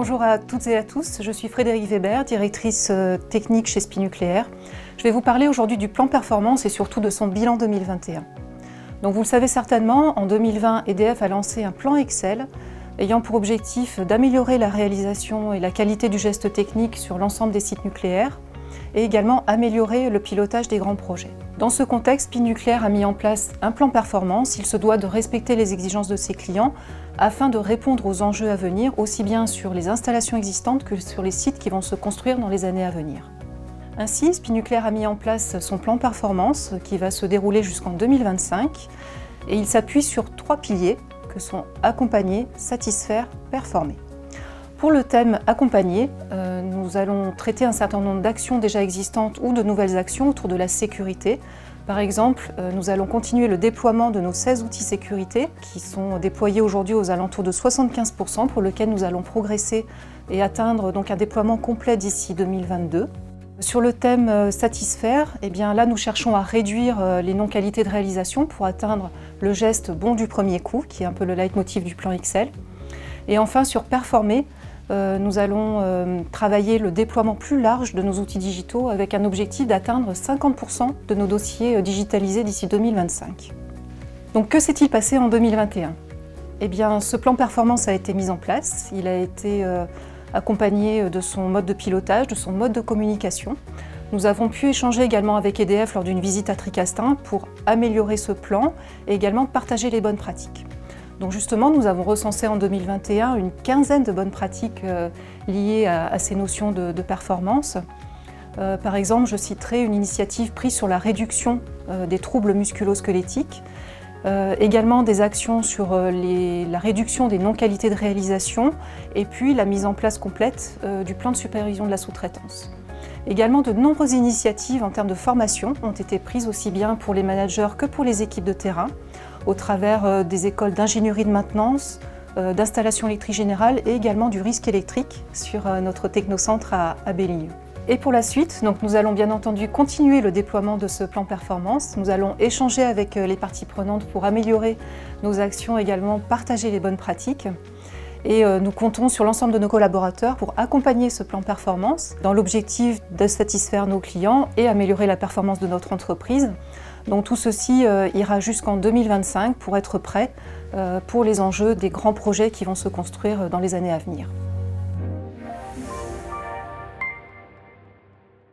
Bonjour à toutes et à tous, je suis Frédérique Weber, directrice technique chez SPIE Nucléaire. Je vais vous parler aujourd'hui du plan performance et surtout de son bilan 2021. Donc vous le savez certainement, en 2020, EDF a lancé un plan Excel ayant pour objectif d'améliorer la réalisation et la qualité du geste technique sur l'ensemble des sites nucléaires et également améliorer le pilotage des grands projets. Dans ce contexte, SPIE Nucléaire a mis en place un plan performance. Il se doit de respecter les exigences de ses clients afin de répondre aux enjeux à venir, aussi bien sur les installations existantes que sur les sites qui vont se construire dans les années à venir. Ainsi, SPIE Nucléaire a mis en place son plan performance qui va se dérouler jusqu'en 2025 et il s'appuie sur 3 piliers que sont accompagner, satisfaire, performer. Pour le thème accompagner, nous allons traiter un certain nombre d'actions déjà existantes ou de nouvelles actions autour de la sécurité. Par exemple, nous allons continuer le déploiement de nos 16 outils sécurité qui sont déployés aujourd'hui aux alentours de 75%, pour lequel nous allons progresser et atteindre donc un déploiement complet d'ici 2022. Sur le thème satisfaire, là nous cherchons à réduire les non-qualités de réalisation pour atteindre le geste bon du premier coup, qui est un peu le leitmotiv du plan Excel. Et enfin sur performer, nous allons travailler le déploiement plus large de nos outils digitaux avec un objectif d'atteindre 50% de nos dossiers digitalisés d'ici 2025. Donc que s'est-il passé en 2021 ? Ce plan performance a été mis en place, il a été accompagné de son mode de pilotage, de son mode de communication. Nous avons pu échanger également avec EDF lors d'une visite à Tricastin pour améliorer ce plan et également partager les bonnes pratiques. Donc justement, nous avons recensé en 2021 une quinzaine de bonnes pratiques liées à ces notions de performance. Par exemple, je citerai une initiative prise sur la réduction des troubles musculo-squelettiques, également des actions sur la réduction des non-qualités de réalisation et puis la mise en place complète du plan de supervision de la sous-traitance. Également, de nombreuses initiatives en termes de formation ont été prises aussi bien pour les managers que pour les équipes de terrain, au travers des écoles d'ingénierie de maintenance, d'installation électrique générale et également du risque électrique sur notre technocentre à Belligneux. Et pour la suite, nous allons bien entendu continuer le déploiement de ce plan performance. Nous allons échanger avec les parties prenantes pour améliorer nos actions, également partager les bonnes pratiques. Et nous comptons sur l'ensemble de nos collaborateurs pour accompagner ce plan performance dans l'objectif de satisfaire nos clients et améliorer la performance de notre entreprise. Donc tout ceci ira jusqu'en 2025 pour être prêt pour les enjeux des grands projets qui vont se construire dans les années à venir.